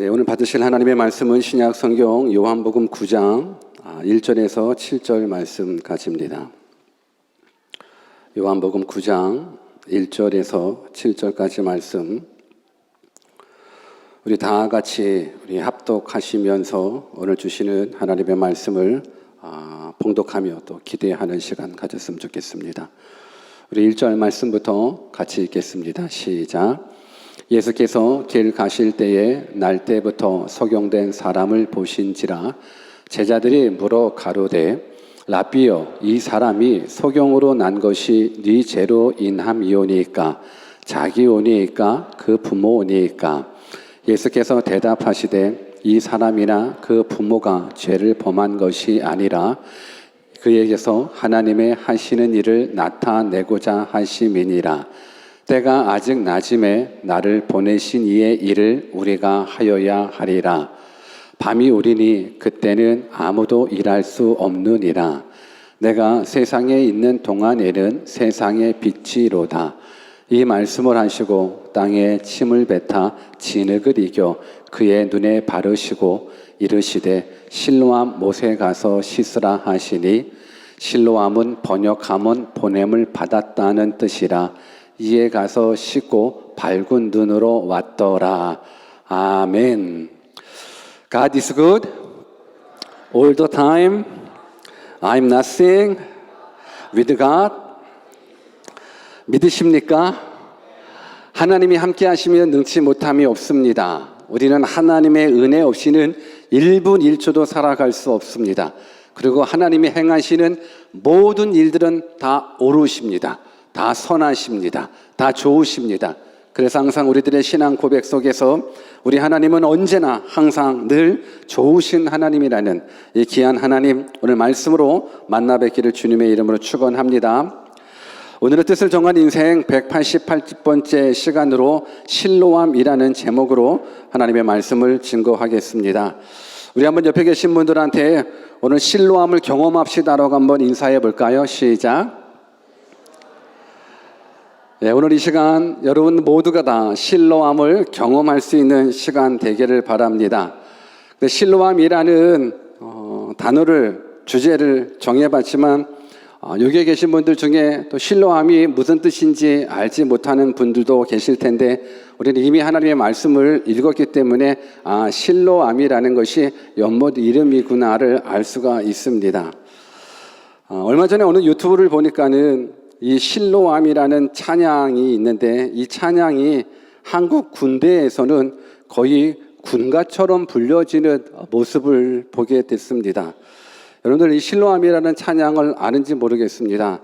오늘 받으실 하나님의 말씀은 신약 성경 요한복음 9장 1절에서 7절 말씀까지입니다. 요한복음 9장 1절에서 7절까지 말씀, 우리 다 같이 합독하시면서 오늘 주시는 하나님의 말씀을 봉독하며 또 기대하는 시간 가졌으면 좋겠습니다. 우리 1절 말씀부터 같이 읽겠습니다. 시작. 예수께서 길 가실 때에 날 때부터 소경된 사람을 보신지라 제자들이 물어 가로되 라삐여, 이 사람이 소경으로 난 것이 네 죄로 인함이오니이까 자기오니이까 그 부모오니이까. 예수께서 대답하시되 이 사람이나 그 부모가 죄를 범한 것이 아니라 그에게서 하나님의 하시는 일을 나타내고자 하심이니라. 때가 아직 낮음에 나를 보내신 이의 일을 우리가 하여야 하리라. 밤이 오리니 그때는 아무도 일할 수 없느니라. 내가 세상에 있는 동안에는 세상의 빛이로다. 이 말씀을 하시고 땅에 침을 뱉어 진흙을 이겨 그의 눈에 바르시고 이르시되 실로암 못에 가서 씻으라 하시니, 실로암은 번역하면 보냄을 받았다는 뜻이라. 이에 가서 씻고 밝은 눈으로 왔더라. 아멘. God is good all the time. I'm nothing with God. 믿으십니까? 하나님이 함께 하시면 능치 못함이 없습니다. 우리는 하나님의 은혜 없이는 1분 1초도 살아갈 수 없습니다. 그리고 하나님이 행하시는 모든 일들은 다 옳으십니다. 다 선하십니다. 다 좋으십니다. 그래서 항상 우리들의 신앙 고백 속에서 우리 하나님은 언제나 항상 늘 좋으신 하나님이라는 이 귀한 하나님, 오늘 말씀으로 만나 뵙기를 주님의 이름으로 축원합니다. 오늘의 뜻을 정한 인생 188번째 시간으로 실로암이라는 제목으로 하나님의 말씀을 증거하겠습니다. 우리 한번 옆에 계신 분들한테 오늘 실로암을 경험합시다라고 한번 인사해 볼까요? 시작. 오늘 이 시간 여러분 모두가 다 실로암을 경험할 수 있는 시간 되기를 바랍니다. 실로암이라는 단어를, 주제를 정해봤지만 여기에 계신 분들 중에 또 실로암이 무슨 뜻인지 알지 못하는 분들도 계실 텐데, 우리는 이미 하나님의 말씀을 읽었기 때문에 실로암이라는 것이 연못 이름이구나를 알 수가 있습니다. 얼마 전에 어느 유튜브를 보니까는 이 실로암이라는 찬양이 있는데, 이 찬양이 한국 군대에서는 거의 군가처럼 불려지는 모습을 보게 됐습니다. 여러분들 이 실로암이라는 찬양을 아는지 모르겠습니다.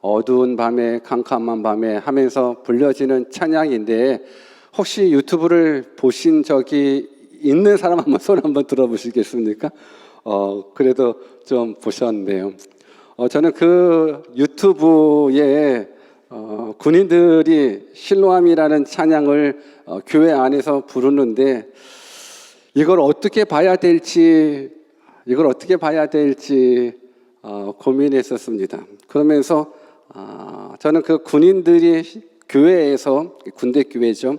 어두운 밤에 캄캄한 밤에 하면서 불려지는 찬양인데, 혹시 유튜브를 보신 적이 있는 사람 한번 손 한번 들어보시겠습니까? 그래도 좀 보셨네요. 저는 그 유튜브에 군인들이 실로암이라는 찬양을 교회 안에서 부르는데 이걸 어떻게 봐야 될지 고민했었습니다. 그러면서 저는 그 군인들이 교회에서, 군대 교회죠,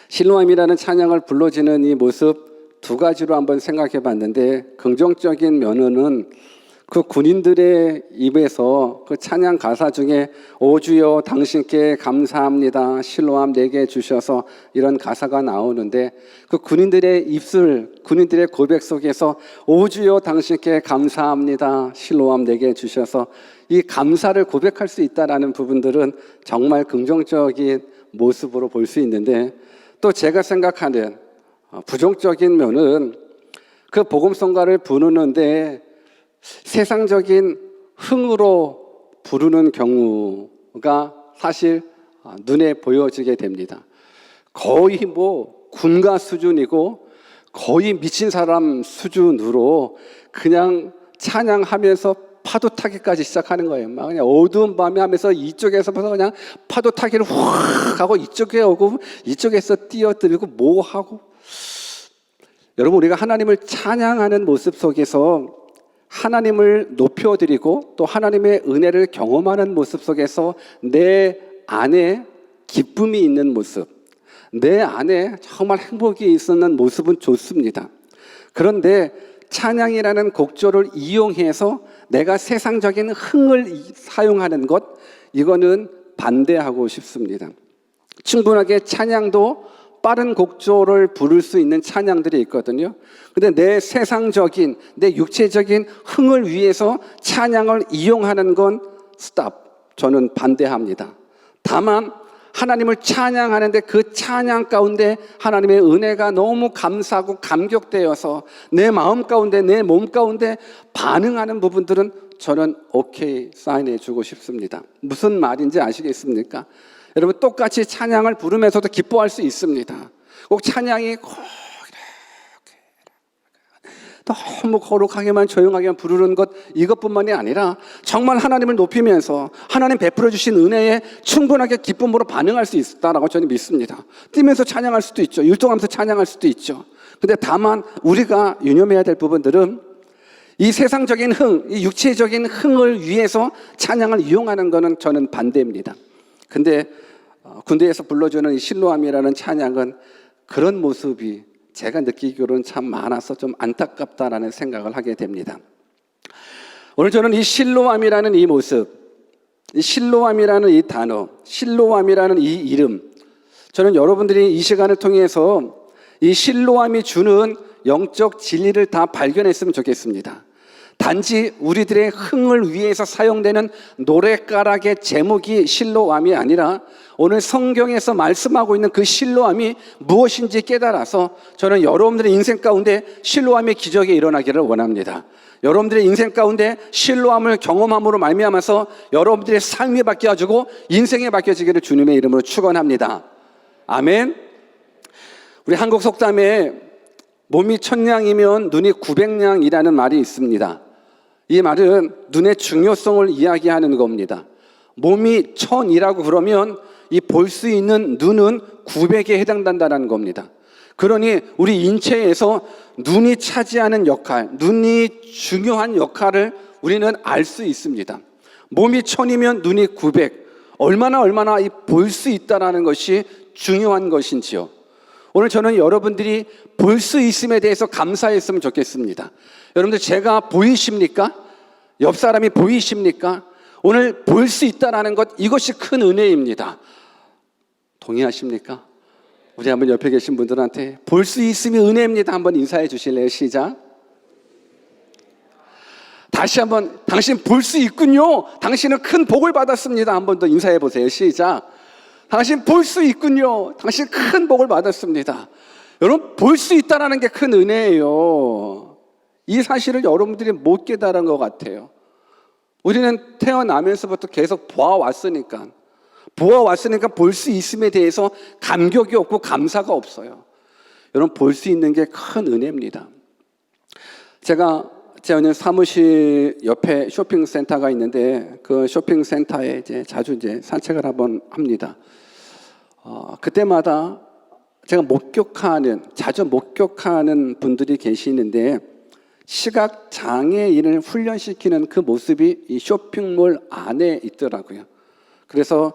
실로암이라는 찬양을 불러지는 이 모습 두 가지로 한번 생각해 봤는데, 긍정적인 면은 그 군인들의 입에서 그 찬양 가사 중에 오 주여 당신께 감사합니다, 실로암 내게 주셔서, 이런 가사가 나오는데, 그 군인들의 입술, 군인들의 고백 속에서 오 주여 당신께 감사합니다, 실로암 내게 주셔서, 이 감사를 고백할 수 있다라는 부분들은 정말 긍정적인 모습으로 볼 수 있는데, 또 제가 생각하는 부정적인 면은 그 복음성가를 부르는데 세상적인 흥으로 부르는 경우가 사실 눈에 보여지게 됩니다. 거의 군가 수준이고 거의 미친 사람 수준으로 그냥 찬양하면서 파도 타기까지 시작하는 거예요. 막 그냥 어두운 밤에 하면서 이쪽에서 그냥 파도 타기를 확 하고 이쪽에 오고 이쪽에서 뛰어들고 뭐 하고. 여러분, 우리가 하나님을 찬양하는 모습 속에서 하나님을 높여드리고 또 하나님의 은혜를 경험하는 모습 속에서 내 안에 기쁨이 있는 모습, 내 안에 정말 행복이 있었는 모습은 좋습니다. 그런데 찬양이라는 곡조를 이용해서 내가 세상적인 흥을 사용하는 것, 이거는 반대하고 싶습니다. 충분하게 찬양도 빠른 곡조를 부를 수 있는 찬양들이 있거든요. 근데 내 세상적인, 내 육체적인 흥을 위해서 찬양을 이용하는 건 스탑. 저는 반대합니다. 다만 하나님을 찬양하는데 그 찬양 가운데 하나님의 은혜가 너무 감사하고 감격되어서 내 마음 가운데, 내 몸 가운데 반응하는 부분들은 저는 오케이 사인해 주고 싶습니다. 무슨 말인지 아시겠습니까? 여러분, 똑같이 찬양을 부르면서도 기뻐할 수 있습니다. 꼭 찬양이 너무 거룩하게만 조용하게만 부르는 것, 이것뿐만이 아니라 정말 하나님을 높이면서 하나님 베풀어 주신 은혜에 충분하게 기쁨으로 반응할 수 있다라고 저는 믿습니다. 뛰면서 찬양할 수도 있죠. 율동하면서 찬양할 수도 있죠. 근데 다만 우리가 유념해야 될 부분들은 이 세상적인 흥, 이 육체적인 흥을 위해서 찬양을 이용하는 것은 저는 반대입니다. 근데 군대에서 불러주는 이 실로암이라는 찬양은 그런 모습이 제가 느끼기로는 참 많아서 좀 안타깝다라는 생각을 하게 됩니다. 오늘 저는 이 실로암이라는 이 모습, 이 실로암이라는 이 단어, 실로암이라는 이 이름, 저는 여러분들이 이 시간을 통해서 이 실로암이 주는 영적 진리를 다 발견했으면 좋겠습니다. 단지 우리들의 흥을 위해서 사용되는 노랫가락의 제목이 실로암이 아니라 오늘 성경에서 말씀하고 있는 그 실로암이 무엇인지 깨달아서 저는 여러분들의 인생 가운데 실로암의 기적이 일어나기를 원합니다. 여러분들의 인생 가운데 실로암을 경험함으로 말미암아서 여러분들의 삶이 바뀌어지고 인생이 바뀌어지기를 주님의 이름으로 축원합니다. 아멘. 우리 한국 속담에 몸이 천냥이면 눈이 900냥이라는 말이 있습니다. 이 말은 눈의 중요성을 이야기하는 겁니다. 몸이 1000이라고 그러면 이 볼 수 있는 눈은 900에 해당된다는 겁니다. 그러니 우리 인체에서 눈이 차지하는 역할, 눈이 중요한 역할을 우리는 알 수 있습니다. 몸이 1000이면 눈이 900, 얼마나 이 볼 수 있다는 것이 중요한 것인지요. 오늘 저는 여러분들이 볼 수 있음에 대해서 감사했으면 좋겠습니다. 여러분들, 제가 보이십니까? 옆 사람이 보이십니까? 오늘 볼 수 있다는 것, 이것이 큰 은혜입니다. 동의하십니까? 우리 한번 옆에 계신 분들한테 볼 수 있음이 은혜입니다. 한번 인사해 주실래요? 시작. 다시 한번, 당신 볼 수 있군요. 당신은 큰 복을 받았습니다. 한번 더 인사해 보세요. 시작. 당신 볼 수 있군요. 당신 큰 복을 받았습니다. 여러분, 볼 수 있다는 게 큰 은혜예요. 이 사실을 여러분들이 못 깨달은 것 같아요. 우리는 태어나면서부터 계속 보아왔으니까 볼 수 있음에 대해서 감격이 없고 감사가 없어요. 여러분, 볼 수 있는 게 큰 은혜입니다. 제가 오늘 사무실 옆에 쇼핑센터가 있는데 그 쇼핑센터에 자주 산책을 한번 합니다. 그때마다 제가 자주 목격하는 분들이 계시는데 시각 장애인을 훈련시키는 그 모습이 이 쇼핑몰 안에 있더라고요. 그래서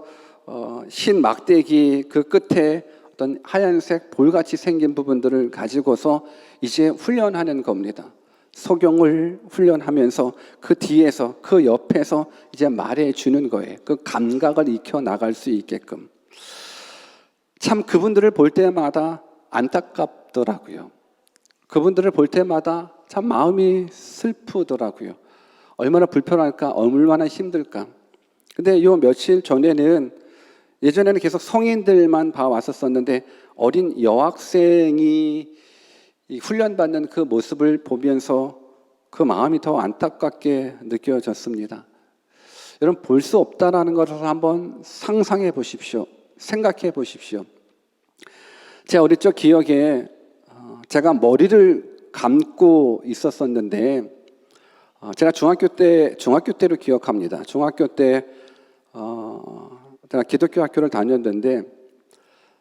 흰 막대기 그 끝에 어떤 하얀색 볼같이 생긴 부분들을 가지고서 이제 훈련하는 겁니다. 소경을 훈련하면서 그 뒤에서, 그 옆에서 이제 말해주는 거예요. 그 감각을 익혀 나갈 수 있게끔. 참 그분들을 볼 때마다 안타깝더라고요. 그분들을 볼 때마다 참 마음이 슬프더라고요. 얼마나 불편할까, 얼마나 힘들까. 근데 요 며칠 전에는, 예전에는 계속 성인들만 봐왔었는데 어린 여학생이 이 훈련받는 그 모습을 보면서 그 마음이 더 안타깝게 느껴졌습니다. 여러분, 볼 수 없다라는 것을 한번 상상해 보십시오. 생각해 보십시오. 제가 어릴 적 기억에 제가 머리를 감고 있었었는데 제가 중학교 때로 기억합니다. 중학교 때 제가 기독교 학교를 다녔는데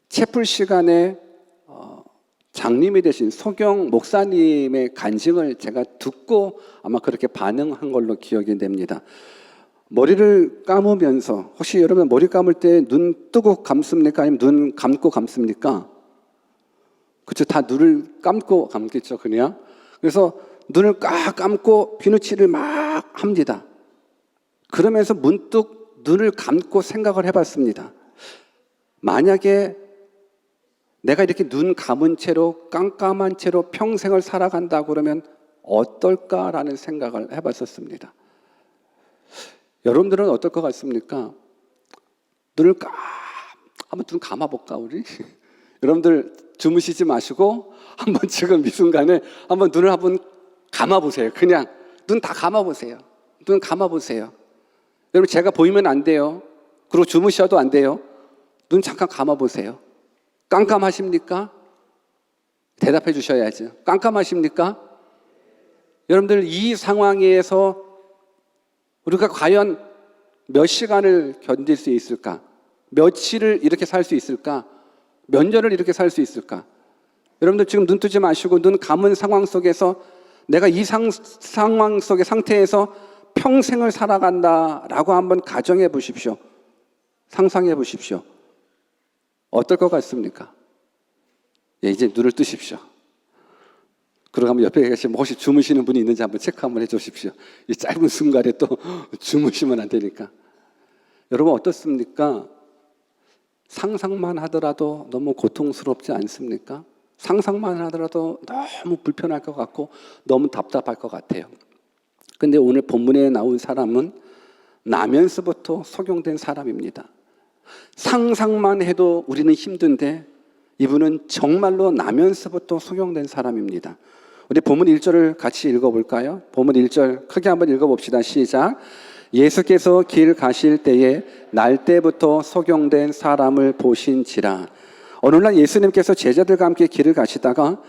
채플 시간에 장님이 되신 소경 목사님의 간증을 제가 듣고 아마 그렇게 반응한 걸로 기억이 됩니다. 머리를 감으면서, 혹시 여러분 머리 감을 때 눈 뜨고 감습니까? 아니면 눈 감고 감습니까? 그렇죠. 다 눈을 감고 감겠죠, 그냥. 그래서 눈을 꽉 감고 비누칠을 막 합니다. 그러면서 문득 눈을 감고 생각을 해봤습니다. 만약에 내가 이렇게 눈 감은 채로 깜깜한 채로 평생을 살아간다 그러면 어떨까라는 생각을 해봤었습니다. 여러분들은 어떨 것 같습니까? 눈을 한번 눈 감아볼까 우리? 여러분들 주무시지 마시고 한번 지금 이 순간에 한번 눈을 한번 감아보세요. 그냥 눈 다 감아보세요. 눈 감아보세요. 여러분 제가 보이면 안 돼요. 그리고 주무셔도 안 돼요. 눈 잠깐 감아보세요. 깜깜하십니까? 대답해 주셔야죠. 깜깜하십니까? 여러분들 이 상황에서 우리가 과연 몇 시간을 견딜 수 있을까? 며칠을 이렇게 살 수 있을까? 몇 년을 이렇게 살 수 있을까? 여러분들 지금 눈 뜨지 마시고 눈 감은 상황 속에서 내가 이 상황 속의 상태에서 평생을 살아간다라고 한번 가정해 보십시오. 상상해 보십시오. 어떨 것 같습니까? 예, 이제 눈을 뜨십시오. 그러고 한번 옆에 계시면 혹시 주무시는 분이 있는지 한번 체크 한번 해주십시오. 이 짧은 순간에 또 주무시면 안 되니까. 여러분 어떻습니까? 상상만 하더라도 너무 고통스럽지 않습니까? 상상만 하더라도 너무 불편할 것 같고 너무 답답할 것 같아요. 근데 오늘 본문에 나온 사람은 나면서부터 속용된 사람입니다. 상상만 해도 우리는 힘든데 이분은 정말로 나면서부터 속용된 사람입니다. 우리 본문 1절을 같이 읽어볼까요? 본문 1절 크게 한번 읽어봅시다. 시작. 예수께서 길 가실 때에 날 때부터 속용된 사람을 보신지라. 오늘날 예수님께서 제자들과 함께 길을 가시다가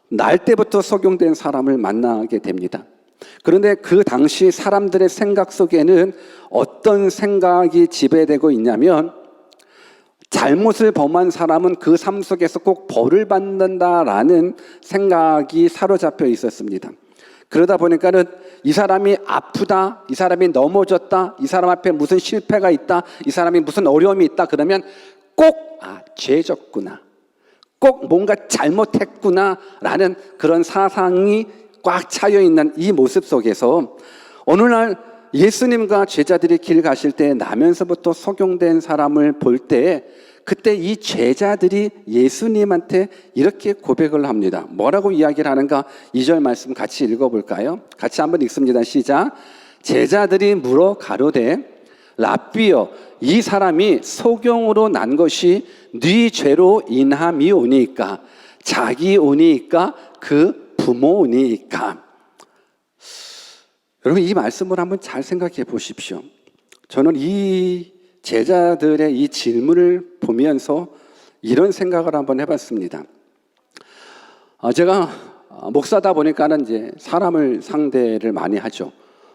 날 때부터 속용된 사람을 만나게 됩니다. 그런데 그 당시 사람들의 생각 속에는 어떤 생각이 지배되고 있냐면 잘못을 범한 사람은 그 삶 속에서 꼭 벌을 받는다라는 생각이 사로잡혀 있었습니다. 그러다 보니까는 이 사람이 아프다, 이 사람이 넘어졌다, 이 사람 앞에 무슨 실패가 있다, 이 사람이 무슨 어려움이 있다 그러면 꼭 죄졌구나, 꼭 뭔가 잘못했구나라는 그런 사상이 꽉 차여 있는 이 모습 속에서 오늘날 예수님과 제자들이 길 가실 때 나면서부터 속용된 사람을 볼 때 그때 이 제자들이 예수님한테 이렇게 고백을 합니다. 뭐라고 이야기를 하는가? 2절 말씀 같이 읽어볼까요? 같이 한번 읽습니다. 시작. 제자들이 물어 가로되 랍비여 이 사람이 소경으로 난 것이 네 죄로 인함이오니까 자기 오니까 그 부모 오니까. 여러분 이 말씀을 한번 잘 생각해 보십시오. 저는 이 제자들의 이 질문을 보면서 이런 생각을 한번 해봤습니다. 제가 목사다 보니까는 이제 사람을 상대를 많이 하죠.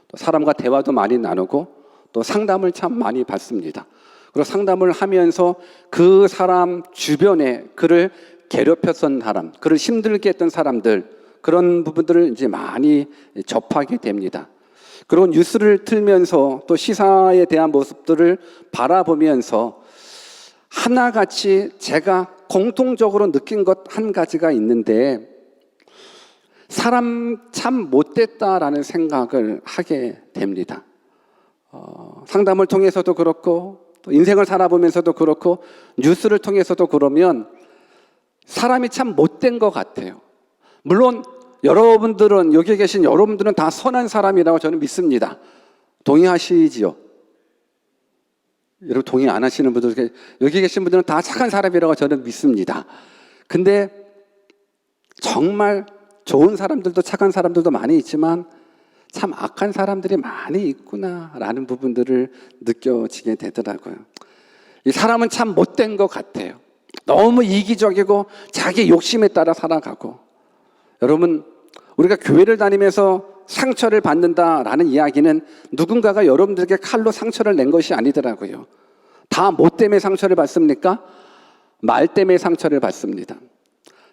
또 사람과 대화도 많이 나누고 또 상담을 참 많이 받습니다. 그리고 상담을 하면서 그 사람 주변에 그를 괴롭혔던 사람, 그를 힘들게 했던 사람들 그런 부분들을 이제 많이 접하게 됩니다. 그리고 뉴스를 틀면서 또 시사에 대한 모습들을 바라보면서 하나같이 제가 공통적으로 느낀 것 한 가지가 있는데 사람 참 못됐다라는 생각을 하게 됩니다. 상담을 통해서도 그렇고 또 인생을 살아보면서도 그렇고 뉴스를 통해서도 그러면 사람이 참 못된 것 같아요. 물론 여러분들은 여기 계신 여러분들은 다 선한 사람이라고 저는 믿습니다. 동의하시지요? 여러분 동의 안 하시는 분들 여기 계신 분들은 다 착한 사람이라고 저는 믿습니다. 근데 정말 좋은 사람들도 착한 사람들도 많이 있지만 참 악한 사람들이 많이 있구나라는 부분들을 느껴지게 되더라고요. 이 사람은 참 못된 것 같아요. 너무 이기적이고 자기 욕심에 따라 살아가고. 여러분 우리가 교회를 다니면서 상처를 받는다라는 이야기는 누군가가 여러분들에게 칼로 상처를 낸 것이 아니더라고요. 다 뭐 때문에 상처를 받습니까? 말 때문에 상처를 받습니다.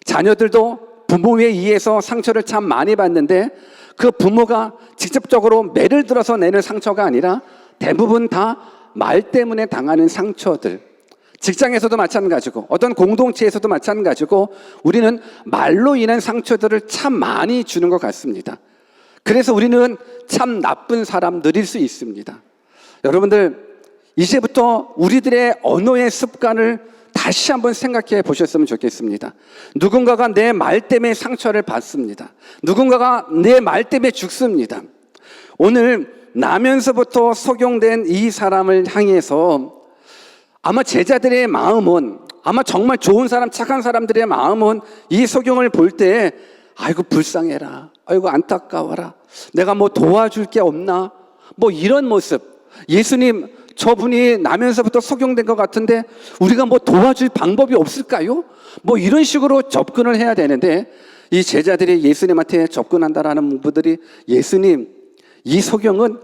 자녀들도 부모에 의해서 상처를 참 많이 받는데 그 부모가 직접적으로 매를 들어서 내는 상처가 아니라 대부분 다 말 때문에 당하는 상처들, 직장에서도 마찬가지고 어떤 공동체에서도 마찬가지고 우리는 말로 인한 상처들을 참 많이 주는 것 같습니다. 그래서 우리는 참 나쁜 사람들일 수 있습니다. 여러분들, 이제부터 우리들의 언어의 습관을 다시 한번 생각해 보셨으면 좋겠습니다. 누군가가 내 말 때문에 상처를 받습니다. 누군가가 내 말 때문에 죽습니다. 오늘 나면서부터 속용된 이 사람을 향해서 아마 제자들의 마음은, 아마 정말 좋은 사람, 착한 사람들의 마음은 이 속용을 볼 때 아이고 불쌍해라, 아이고 안타까워라, 내가 뭐 도와줄 게 없나, 뭐 이런 모습. 예수님, 저분이 나면서부터 속용된 것 같은데 우리가 뭐 도와줄 방법이 없을까요? 뭐 이런 식으로 접근을 해야 되는데, 이 제자들이 예수님한테 접근한다라는 분들이, 예수님, 이 속용은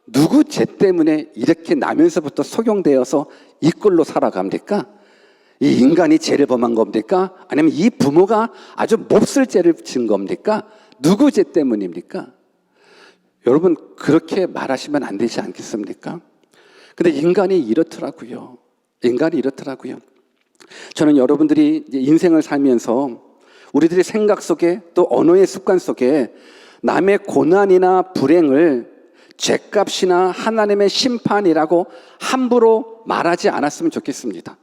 누구 죄 때문에 이렇게 나면서부터 속용되어서 이 꼴로 살아갑니까? 이 인간이 죄를 범한 겁니까? 아니면 이 부모가 아주 몹쓸 죄를 지은 겁니까? 누구 죄 때문입니까? 여러분, 그렇게 말하시면 안 되지 않겠습니까? 근데 인간이 이렇더라고요. 인간이 이렇더라고요. 저는 여러분들이 인생을 살면서 우리들의 생각 속에 또 언어의 습관 속에 남의 고난이나 불행을 죄값이나 하나님의 심판이라고 함부로 말하지 않았으면 좋겠습니다.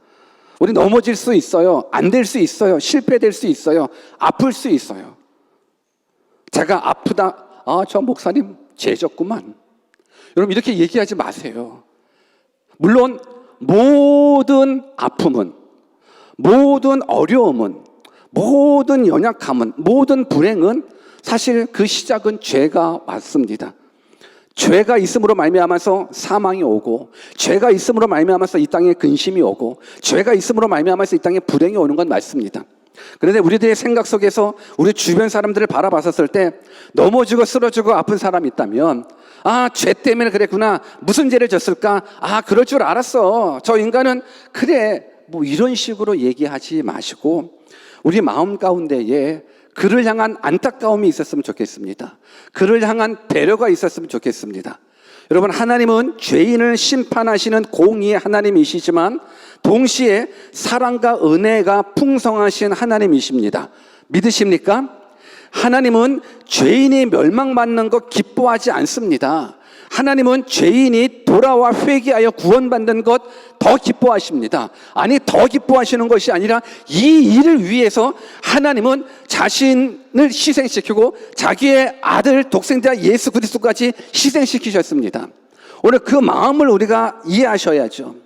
우리 넘어질 수 있어요. 안 될 수 있어요. 실패될 수 있어요. 아플 수 있어요. 제가 아프다, 저 목사님 죄졌구만, 여러분 이렇게 얘기하지 마세요. 물론 모든 아픔은, 모든 어려움은, 모든 연약함은, 모든 불행은 사실 그 시작은 죄가 맞습니다. 죄가 있음으로 말미암아서 사망이 오고, 죄가 있음으로 말미암아서 이 땅에 근심이 오고, 죄가 있음으로 말미암아서 이 땅에 불행이 오는 건 맞습니다. 그런데 우리들의 생각 속에서 우리 주변 사람들을 바라봤었을 때 넘어지고 쓰러지고 아픈 사람이 있다면, 죄 때문에 그랬구나, 무슨 죄를 졌을까, 그럴 줄 알았어, 저 인간은 그래, 뭐 이런 식으로 얘기하지 마시고 우리 마음 가운데에 그를 향한 안타까움이 있었으면 좋겠습니다. 그를 향한 배려가 있었으면 좋겠습니다. 여러분, 하나님은 죄인을 심판하시는 공의의 하나님이시지만 동시에 사랑과 은혜가 풍성하신 하나님이십니다. 믿으십니까? 하나님은 죄인이 멸망받는 것 기뻐하지 않습니다. 하나님은 죄인이 돌아와 회개하여 구원받는 것 더 기뻐하십니다. 아니, 더 기뻐하시는 것이 아니라 이 일을 위해서 하나님은 자신을 희생시키고 자기의 아들 독생자 예수 그리스도까지 희생시키셨습니다. 오늘 그 마음을 우리가 이해하셔야죠.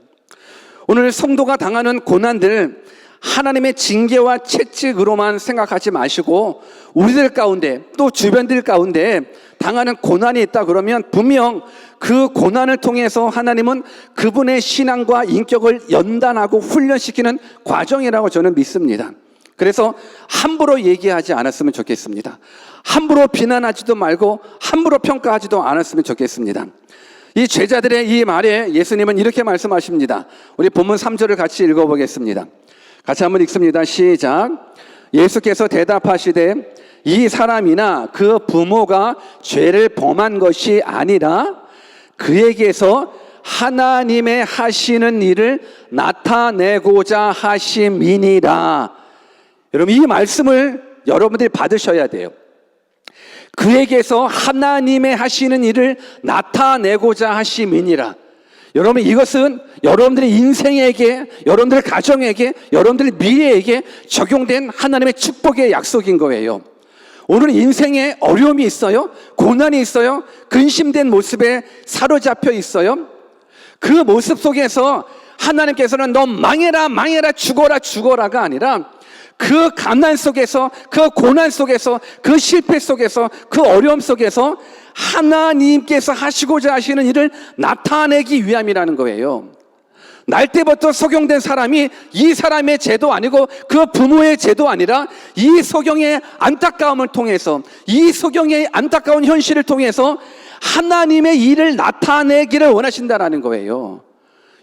오늘 성도가 당하는 고난들, 하나님의 징계와 채찍으로만 생각하지 마시고 우리들 가운데 또 주변들 가운데 당하는 고난이 있다 그러면 분명 그 고난을 통해서 하나님은 그분의 신앙과 인격을 연단하고 훈련시키는 과정이라고 저는 믿습니다. 그래서 함부로 얘기하지 않았으면 좋겠습니다. 함부로 비난하지도 말고 함부로 평가하지도 않았으면 좋겠습니다. 이 제자들의 이 말에 예수님은 이렇게 말씀하십니다. 우리 본문 3절을 같이 읽어보겠습니다. 같이 한번 읽습니다. 시작. 예수께서 대답하시되 이 사람이나 그 부모가 죄를 범한 것이 아니라 그에게서 하나님의 하시는 일을 나타내고자 하심이니라. 여러분, 이 말씀을 여러분들이 받으셔야 돼요. 그에게서 하나님의 하시는 일을 나타내고자 하심이니라. 여러분, 이것은 여러분들의 인생에게, 여러분들의 가정에게, 여러분들의 미래에게 적용된 하나님의 축복의 약속인 거예요. 오늘 인생에 어려움이 있어요? 고난이 있어요? 근심된 모습에 사로잡혀 있어요? 그 모습 속에서 하나님께서는 너 망해라, 망해라, 죽어라, 죽어라가 아니라 그 가난 속에서, 그 고난 속에서, 그 실패 속에서, 그 어려움 속에서 하나님께서 하시고자 하시는 일을 나타내기 위함이라는 거예요. 날 때부터 속용된 사람이 이 사람의 죄도 아니고 그 부모의 죄도 아니라 이 속용의 안타까움을 통해서, 이 속용의 안타까운 현실을 통해서 하나님의 일을 나타내기를 원하신다라는 거예요.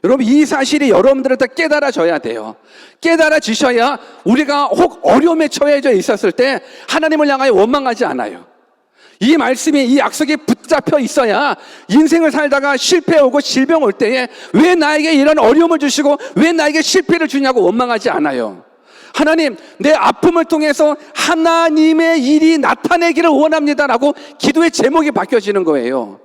여러분, 이 사실이 여러분들한테 깨달아져야 돼요. 깨달아지셔야 우리가 혹 어려움에 처해져 있었을 때 하나님을 향하여 원망하지 않아요. 이 말씀이, 이 약속이 붙잡혀 있어야 인생을 살다가 실패 오고 질병 올 때에 왜 나에게 이런 어려움을 주시고 왜 나에게 실패를 주냐고 원망하지 않아요. 하나님, 내 아픔을 통해서 하나님의 일이 나타내기를 원합니다라고 기도의 제목이 바뀌어지는 거예요.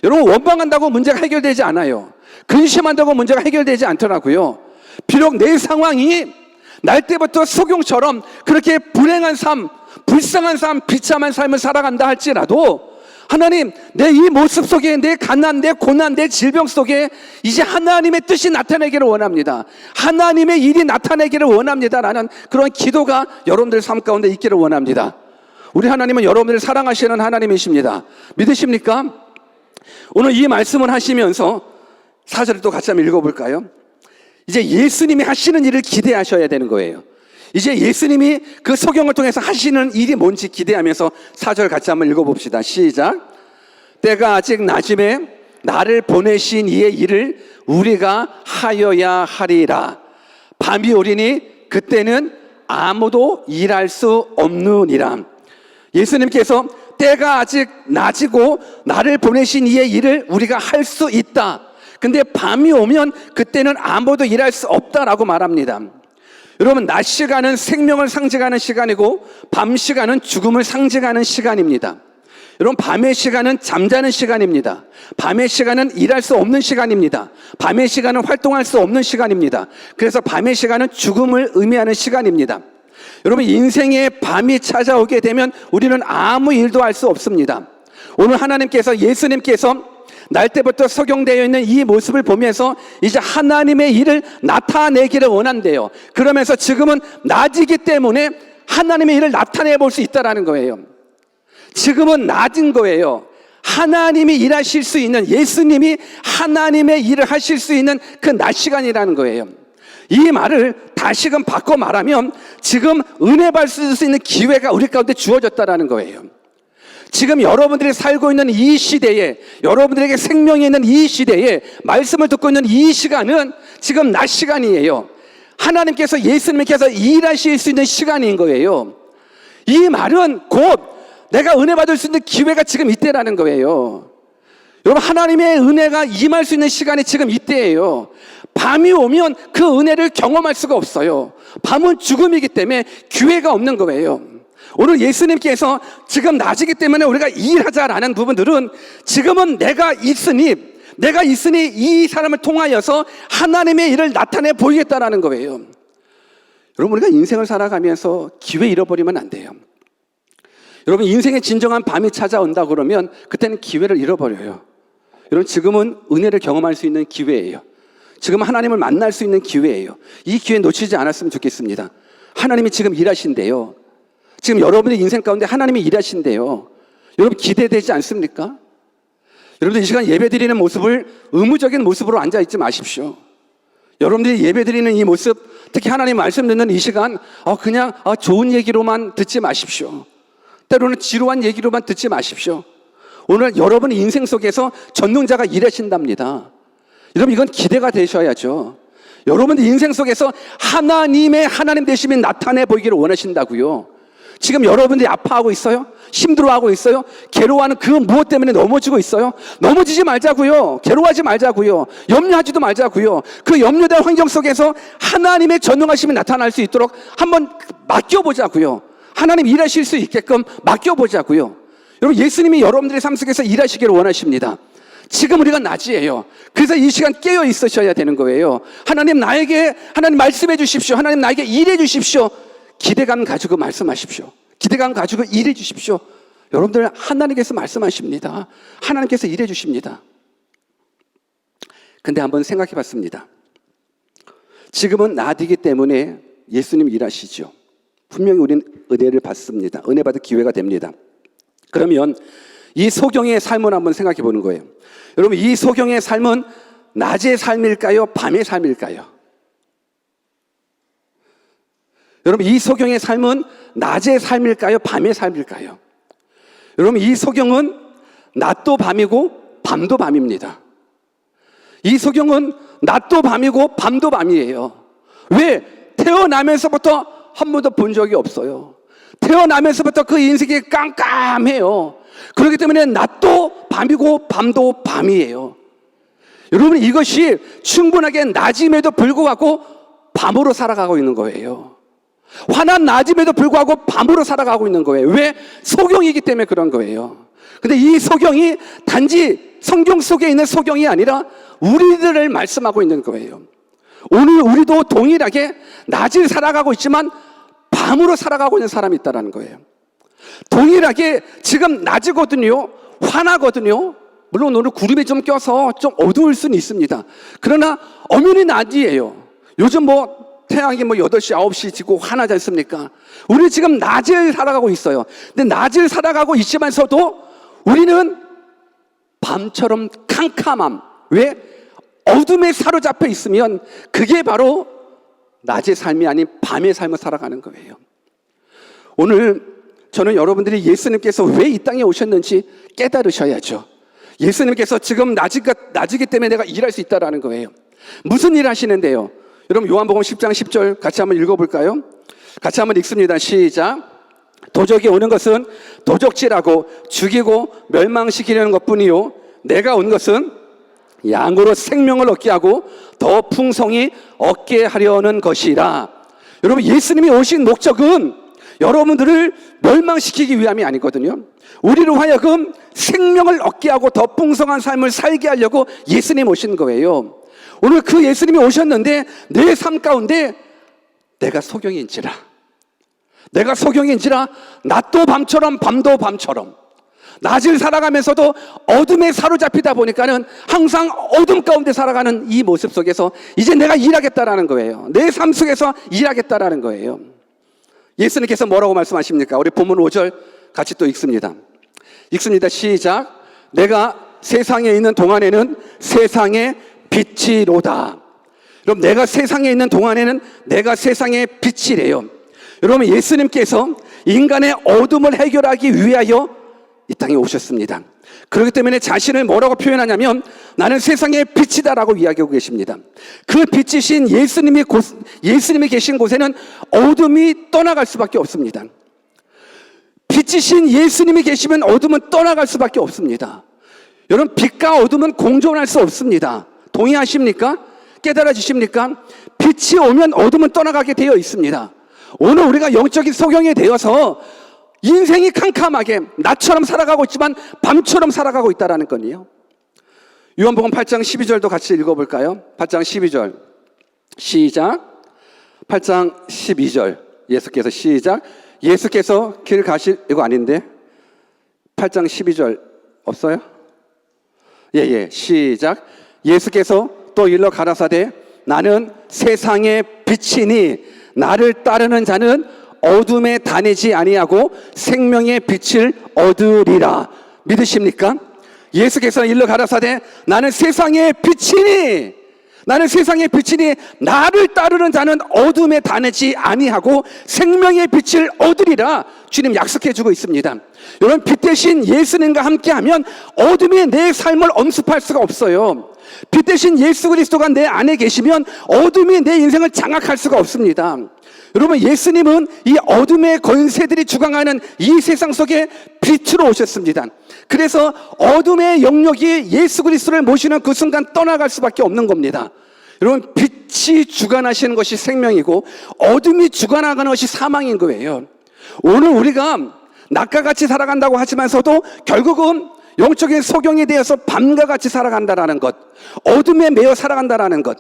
여러분, 원망한다고 문제가 해결되지 않아요. 근심한다고 문제가 해결되지 않더라고요. 비록 내 상황이 날 때부터 소경처럼 그렇게 불행한 삶, 불쌍한 삶, 비참한 삶을 살아간다 할지라도 하나님, 내 이 모습 속에, 내 가난, 내 고난, 내 질병 속에 이제 하나님의 뜻이 나타내기를 원합니다. 하나님의 일이 나타내기를 원합니다라는 그런 기도가 여러분들 삶 가운데 있기를 원합니다. 우리 하나님은 여러분들을 사랑하시는 하나님이십니다. 믿으십니까? 오늘 이 말씀을 하시면서 4절을 또 같이 한번 읽어볼까요? 이제 예수님이 하시는 일을 기대하셔야 되는 거예요. 이제 예수님이 그 소경을 통해서 하시는 일이 뭔지 기대하면서 4절 같이 한번 읽어봅시다. 시작. 때가 아직 낮음에 나를 보내신 이의 일을 우리가 하여야 하리라. 밤이 오리니 그때는 아무도 일할 수 없느니라. 예수님께서 때가 아직 낮이고 나를 보내신 이의 일을 우리가 할 수 있다. 근데 밤이 오면 그때는 아무도 일할 수 없다라고 말합니다. 여러분, 낮 시간은 생명을 상징하는 시간이고 밤 시간은 죽음을 상징하는 시간입니다. 여러분, 밤의 시간은 잠자는 시간입니다. 밤의 시간은 일할 수 없는 시간입니다. 밤의 시간은 활동할 수 없는 시간입니다. 그래서 밤의 시간은 죽음을 의미하는 시간입니다. 여러분, 인생의 밤이 찾아오게 되면 우리는 아무 일도 할 수 없습니다. 오늘 하나님께서, 예수님께서 날 때부터 석용되어 있는 이 모습을 보면서 이제 하나님의 일을 나타내기를 원한대요. 그러면서 지금은 낮이기 때문에 하나님의 일을 나타내 볼 수 있다는 거예요. 지금은 낮은 거예요. 하나님이 일하실 수 있는, 예수님이 하나님의 일을 하실 수 있는 그 낮 시간이라는 거예요. 이 말을 다시금 바꿔 말하면 지금 은혜 받을 수 있는 기회가 우리 가운데 주어졌다는 거예요. 지금 여러분들이 살고 있는 이 시대에, 여러분들에게 생명이 있는 이 시대에 말씀을 듣고 있는 이 시간은 지금 낮 시간이에요. 하나님께서, 예수님께서 일하실 수 있는 시간인 거예요. 이 말은 곧 내가 은혜 받을 수 있는 기회가 지금 이때라는 거예요. 여러분, 하나님의 은혜가 임할 수 있는 시간이 지금 이때예요. 밤이 오면 그 은혜를 경험할 수가 없어요. 밤은 죽음이기 때문에 기회가 없는 거예요. 오늘 예수님께서 지금 낮이기 때문에 우리가 일하자라는 부분들은 지금은 내가 있으니 이 사람을 통하여서 하나님의 일을 나타내 보이겠다라는 거예요. 여러분, 우리가 인생을 살아가면서 기회 잃어버리면 안 돼요. 여러분, 인생의 진정한 밤이 찾아온다 그러면 그때는 기회를 잃어버려요. 여러분, 지금은 은혜를 경험할 수 있는 기회예요. 지금 하나님을 만날 수 있는 기회예요. 이 기회 놓치지 않았으면 좋겠습니다. 하나님이 지금 일하신대요. 지금 여러분의 인생 가운데 하나님이 일하신대요. 여러분, 기대되지 않습니까? 여러분들 이 시간 예배 드리는 모습을 의무적인 모습으로 앉아있지 마십시오. 여러분들이 예배 드리는 이 모습, 특히 하나님 말씀 듣는 이 시간 그냥 좋은 얘기로만 듣지 마십시오. 때로는 지루한 얘기로만 듣지 마십시오. 오늘 여러분의 인생 속에서 전능자가 일하신답니다. 여러분, 이건 기대가 되셔야죠. 여러분의 인생 속에서 하나님 되심이 나타내 보이기를 원하신다고요. 지금 여러분들이 아파하고 있어요? 힘들어하고 있어요? 괴로워하는 그 무엇 때문에 넘어지고 있어요? 넘어지지 말자고요. 괴로워하지 말자고요. 염려하지도 말자고요. 그 염려된 환경 속에서 하나님의 전능하심이 나타날 수 있도록 한번 맡겨보자고요. 하나님 일하실 수 있게끔 맡겨보자고요. 여러분, 예수님이 여러분들의 삶 속에서 일하시기를 원하십니다. 지금 우리가 낮이에요. 그래서 이 시간 깨어 있으셔야 되는 거예요. 하나님 말씀해 주십시오. 하나님 나에게 일해 주십시오. 기대감 가지고 말씀하십시오. 기대감 가지고 일해 주십시오. 여러분들, 하나님께서 말씀하십니다. 하나님께서 일해 주십니다. 근데 한번 생각해 봤습니다. 지금은 낮이기 때문에 예수님 일하시죠. 분명히 우리는 은혜를 받습니다. 은혜 받을 기회가 됩니다. 그러면 이 소경의 삶을 한번 생각해 보는 거예요. 여러분, 이 소경의 삶은 낮의 삶일까요? 밤의 삶일까요? 여러분, 이 소경의 삶은 낮의 삶일까요? 밤의 삶일까요? 여러분, 이 소경은 낮도 밤이고 밤도 밤입니다. 이 소경은 낮도 밤이고 밤도 밤이에요. 왜? 태어나면서부터 한 번도 본 적이 없어요. 태어나면서부터 그 인생이 깜깜해요. 그렇기 때문에 낮도 밤이고 밤도 밤이에요. 여러분, 이것이 충분하게 낮임에도 불구하고 밤으로 살아가고 있는 거예요. 환한 낮임에도 불구하고 밤으로 살아가고 있는 거예요. 왜? 소경이기 때문에 그런 거예요. 근데 이 소경이 단지 성경 속에 있는 소경이 아니라 우리들을 말씀하고 있는 거예요. 오늘 우리도 동일하게 낮을 살아가고 있지만 밤으로 살아가고 있는 사람이 있다는 거예요. 동일하게 지금 낮이거든요. 환하거든요. 물론 오늘 구름이 좀 껴서 좀 어두울 수는 있습니다. 그러나 엄연히 낮이에요. 요즘 태양이 8시, 9시 지고 환하지 않습니까? 우리 지금 낮을 살아가고 있어요. 근데 낮을 살아가고 있지만서도 우리는 밤처럼 캄캄함. 왜? 어둠에 사로잡혀 있으면 그게 바로 낮의 삶이 아닌 밤의 삶을 살아가는 거예요. 오늘 저는 여러분들이 예수님께서 왜 이 땅에 오셨는지 깨달으셔야죠. 예수님께서 지금 낮이기 때문에 내가 일할 수 있다는 거예요. 무슨 일 하시는데요? 여러분, 요한복음 10장 10절 같이 한번 읽어볼까요? 같이 한번 읽습니다. 시작. 도적이 오는 것은 도적질하고 죽이고 멸망시키려는 것뿐이요, 내가 온 것은 양으로 생명을 얻게 하고 더 풍성히 얻게 하려는 것이라. 여러분, 예수님이 오신 목적은 여러분들을 멸망시키기 위함이 아니거든요. 우리로 하여금 생명을 얻게 하고 더 풍성한 삶을 살게 하려고 예수님 오신 거예요. 오늘 그 예수님이 오셨는데 내 삶 가운데 내가 소경인지라 낮도 밤처럼 밤도 밤처럼 낮을 살아가면서도 어둠에 사로잡히다 보니까는 항상 어둠 가운데 살아가는 이 모습 속에서 이제 내가 일하겠다라는 거예요. 내 삶 속에서 일하겠다라는 거예요. 예수님께서 뭐라고 말씀하십니까? 우리 본문 5절 같이 또 읽습니다. 시작. 내가 세상에 있는 동안에는 세상의 빛이로다. 여러분, 내가 세상에 있는 동안에는 내가 세상의 빛이래요. 여러분, 예수님께서 인간의 어둠을 해결하기 위하여 이 땅에 오셨습니다. 그렇기 때문에 자신을 뭐라고 표현하냐면 나는 세상의 빛이다라고 이야기하고 계십니다. 그 빛이신 예수님이 계신 곳에는 어둠이 떠나갈 수밖에 없습니다. 빛이신 예수님이 계시면 어둠은 떠나갈 수밖에 없습니다. 여러분, 빛과 어둠은 공존할 수 없습니다. 동의하십니까? 깨달아지십니까? 빛이 오면 어둠은 떠나가게 되어 있습니다. 오늘 우리가 영적인 소경이 되어서 인생이 캄캄하게 낮처럼 살아가고 있지만 밤처럼 살아가고 있다는 거니요. 요한복음 8장 12절도 같이 읽어볼까요? 8장 12절 시작. 8장 12절 예수께서 시작. 예수께서 길 가실, 이거 아닌데 8장 12절 없어요? 시작. 예수께서 또 일러 가라사대 나는 세상의 빛이니 나를 따르는 자는 어둠에 다니지 아니하고 생명의 빛을 얻으리라. 믿으십니까? 예수께서 일러 가라사대 나는 세상의 빛이니 나를 따르는 자는 어둠에 다니지 아니하고 생명의 빛을 얻으리라. 주님 약속해 주고 있습니다. 여러분, 빛 대신 예수님과 함께하면 어둠이 내 삶을 엄습할 수가 없어요. 빛 대신 예수 그리스도가 내 안에 계시면 어둠이 내 인생을 장악할 수가 없습니다. 여러분, 예수님은 이 어둠의 권세들이 주강하는 이 세상 속에 빛으로 오셨습니다. 그래서 어둠의 영역이 예수 그리스도를 모시는 그 순간 떠나갈 수밖에 없는 겁니다. 여러분, 빛이 주관하시는 것이 생명이고 어둠이 주관하는 것이 사망인 거예요. 오늘 우리가 낮과 같이 살아간다고 하지만서도 결국은 영적인 소경이 되어서 밤과 같이 살아간다라는 것, 어둠에 매여 살아간다라는 것.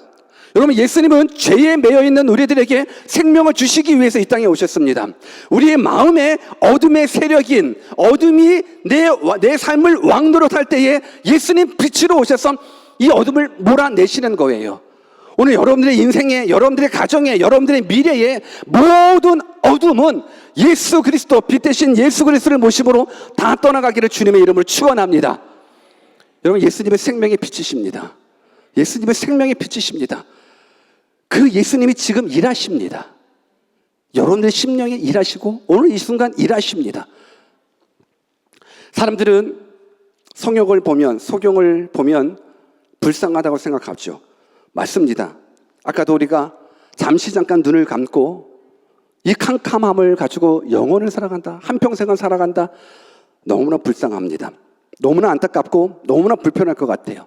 여러분, 예수님은 죄에 매여 있는 우리들에게 생명을 주시기 위해서 이 땅에 오셨습니다. 우리의 마음에 어둠의 세력인 어둠이 내 삶을 왕노릇할 때에 예수님 빛으로 오셔서 이 어둠을 몰아내시는 거예요. 오늘 여러분들의 인생에, 여러분들의 가정에, 여러분들의 미래에 모든 어둠은 예수 그리스도, 빛 대신 예수 그리스도를 모심으로 다 떠나가기를 주님의 이름으로 축원합니다. 여러분, 예수님의 생명의 빛이십니다. 예수님의 생명의 빛이십니다. 그 예수님이 지금 일하십니다. 여러분들의 심령에 일하시고 오늘 이 순간 일하십니다. 사람들은 성욕을 보면, 소경을 보면 불쌍하다고 생각하죠. 맞습니다. 아까도 우리가 잠시 잠깐 눈을 감고 이 캄캄함을 가지고 영혼을 살아간다, 한평생을 살아간다, 너무나 불쌍합니다. 너무나 안타깝고 너무나 불편할 것 같아요.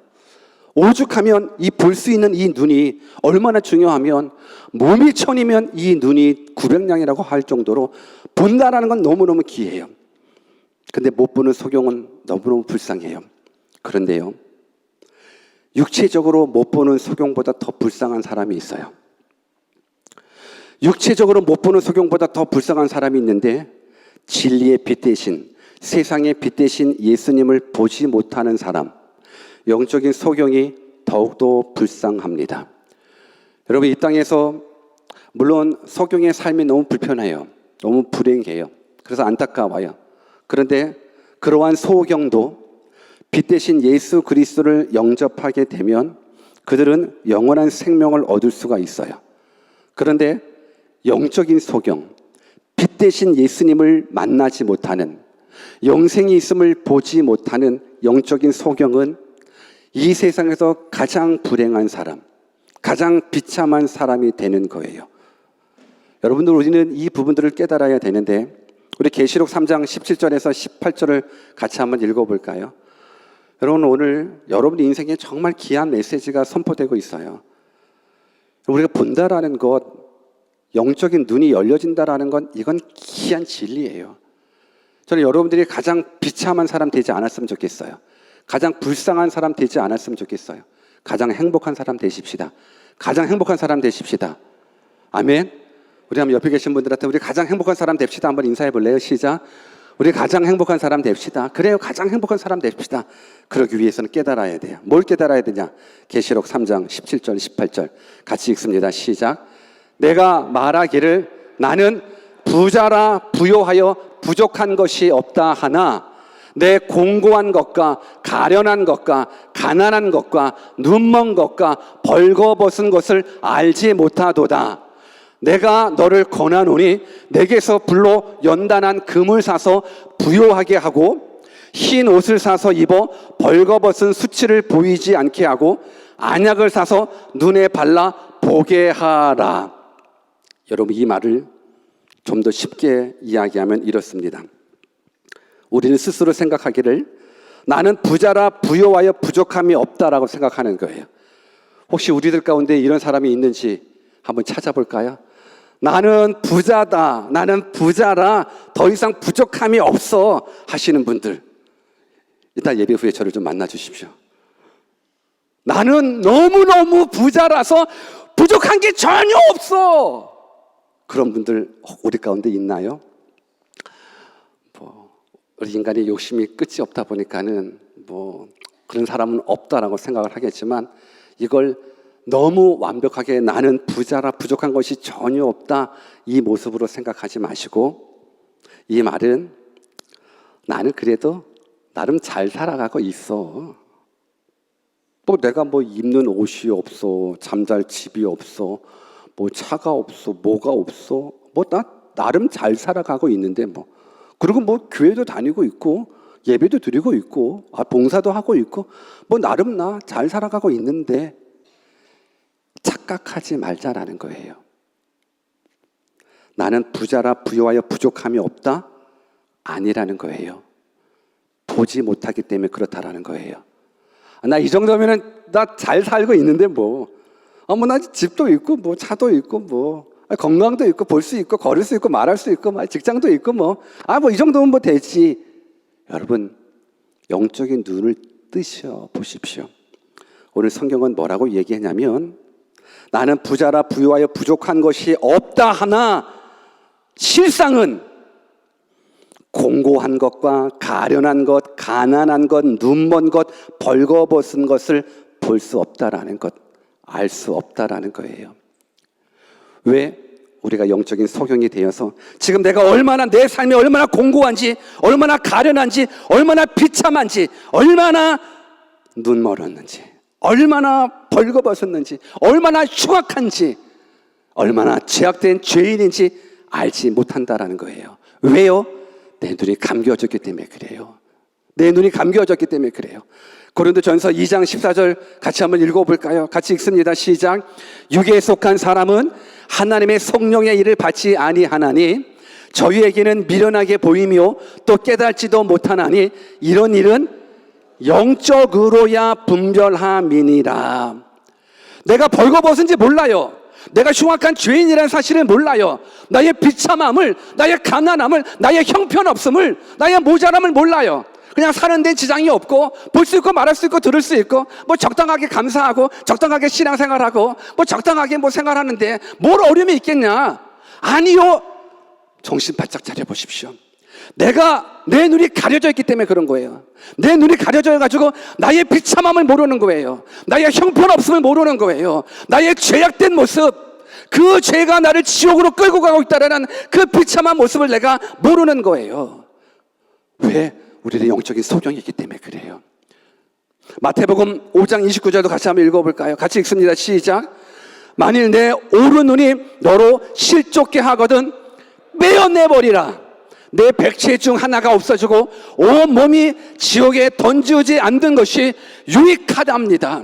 오죽하면 이 볼 수 있는 이 눈이 얼마나 중요하면 몸이 천이면 이 눈이 900냥이라고 할 정도로 본다라는 건 너무너무 귀해요. 근데 못 보는 소경은 너무너무 불쌍해요. 그런데요, 육체적으로 못 보는 소경보다 더 불쌍한 사람이 있어요. 육체적으로 못 보는 소경보다 더 불쌍한 사람이 있는데 진리의 빛 대신, 세상의 빛 대신 예수님을 보지 못하는 사람, 영적인 소경이 더욱더 불쌍합니다. 여러분, 이 땅에서 물론 소경의 삶이 너무 불편해요. 너무 불행해요. 그래서 안타까워요. 그런데 그러한 소경도 빛 대신 예수 그리스도를 영접하게 되면 그들은 영원한 생명을 얻을 수가 있어요. 그런데 영적인 소경, 빛 대신 예수님을 만나지 못하는, 영생이 있음을 보지 못하는 영적인 소경은 이 세상에서 가장 불행한 사람, 가장 비참한 사람이 되는 거예요. 여러분들, 우리는 이 부분들을 깨달아야 되는데 우리 계시록 3장 17절에서 18절을 같이 한번 읽어볼까요? 여러분, 오늘 여러분 인생에 정말 귀한 메시지가 선포되고 있어요. 우리가 본다라는 것, 영적인 눈이 열려진다라는 건 이건 귀한 진리예요. 저는 여러분들이 가장 비참한 사람 되지 않았으면 좋겠어요. 가장 불쌍한 사람 되지 않았으면 좋겠어요. 가장 행복한 사람 되십시다. 가장 행복한 사람 되십시다. 아멘. 우리 한번 옆에 계신 분들한테 우리 가장 행복한 사람 됩시다. 한번 인사해 볼래요? 시작. 우리 가장 행복한 사람 됩시다. 그래요, 가장 행복한 사람 됩시다. 그러기 위해서는 깨달아야 돼요. 뭘 깨달아야 되냐? 계시록 3장 17절 18절 같이 읽습니다. 시작. 내가 말하기를 나는 부자라 부요하여 부족한 것이 없다 하나 내 공고한 것과 가련한 것과 가난한 것과 눈먼 것과 벌거벗은 것을 알지 못하도다. 내가 너를 권하노니 내게서 불로 연단한 금을 사서 부요하게 하고 흰 옷을 사서 입어 벌거벗은 수치를 보이지 않게 하고 안약을 사서 눈에 발라 보게 하라. 여러분, 이 말을 좀 더 쉽게 이야기하면 이렇습니다. 우리는 스스로 생각하기를 나는 부자라 부요하여 부족함이 없다라고 생각하는 거예요. 혹시 우리들 가운데 이런 사람이 있는지 한번 찾아볼까요? 나는 부자다, 나는 부자라 더 이상 부족함이 없어 하시는 분들, 이따 예배 후에 저를 좀 만나 주십시오. 나는 너무너무 부자라서 부족한 게 전혀 없어. 그런 분들 우리 가운데 있나요? 우리 인간의 욕심이 끝이 없다 보니까는 그런 사람은 없다라고 생각을 하겠지만 이걸 너무 완벽하게 나는 부자라 부족한 것이 전혀 없다 이 모습으로 생각하지 마시고, 이 말은 나는 그래도 나름 잘 살아가고 있어. 내가 입는 옷이 없어, 잠잘 집이 없어, 차가 없어, 뭐가 없어. 나 나름 잘 살아가고 있는데 그리고 교회도 다니고 있고 예배도 드리고 있고 봉사도 하고 있고 나름 나 잘 살아가고 있는데 착각하지 말자라는 거예요. 나는 부자라 부요하여 부족함이 없다? 아니라는 거예요. 보지 못하기 때문에 그렇다라는 거예요. 나 이 정도면은 나 잘 살고 있는데 나 집도 있고 차도 있고 건강도 있고 볼 수 있고 걸을 수 있고 말할 수 있고 직장도 있고 이 정도면 되지. 여러분, 영적인 눈을 뜨셔 보십시오. 오늘 성경은 뭐라고 얘기하냐면 나는 부자라 부요하여 부족한 것이 없다 하나 실상은 공고한 것과 가련한 것, 가난한 것, 눈먼 것, 벌거벗은 것을 볼 수 없다라는 것, 알 수 없다라는 거예요. 왜? 우리가 영적인 소경이 되어서 지금 내가 얼마나 내 삶이 얼마나 공고한지, 얼마나 가련한지, 얼마나 비참한지, 얼마나 눈멀었는지, 얼마나 벌거벗었는지, 얼마나 흉악한지, 얼마나 죄악된 죄인인지 알지 못한다라는 거예요. 왜요? 내 눈이 감겨졌기 때문에 그래요. 내 눈이 감겨졌기 때문에 그래요. 고린도전서 2장 14절 같이 한번 읽어볼까요? 같이 읽습니다. 시작. 육에 속한 사람은 하나님의 성령의 일을 받지 아니하나니 저희에게는 미련하게 보이며 또 깨달지도 못하나니 이런 일은 영적으로야 분별함이니라. 내가 벌거벗은지 몰라요. 내가 흉악한 죄인이라는 사실을 몰라요. 나의 비참함을, 나의 가난함을, 나의 형편없음을, 나의 모자람을 몰라요. 그냥 사는 데 지장이 없고 볼 수 있고 말할 수 있고 들을 수 있고 뭐 적당하게 감사하고 적당하게 신앙생활하고 뭐 적당하게 뭐 생활하는데 뭘 어려움이 있겠냐? 아니요. 정신 바짝 차려보십시오. 내 눈이 가려져 있기 때문에 그런 거예요. 내 눈이 가려져 가지고 나의 비참함을 모르는 거예요. 나의 형편없음을 모르는 거예요. 나의 죄악된 모습, 그 죄가 나를 지옥으로 끌고 가고 있다는 그 비참한 모습을 내가 모르는 거예요. 왜? 우리는 영적인 소경이 있기 때문에 그래요. 마태복음 5장 29절도 같이 한번 읽어볼까요? 같이 읽습니다. 시작. 만일 내 오른 눈이 너로 실족게 하거든 빼어내버리라. 내 백체 중 하나가 없어지고 온 몸이 지옥에 던지지 않는 것이 유익하답니다.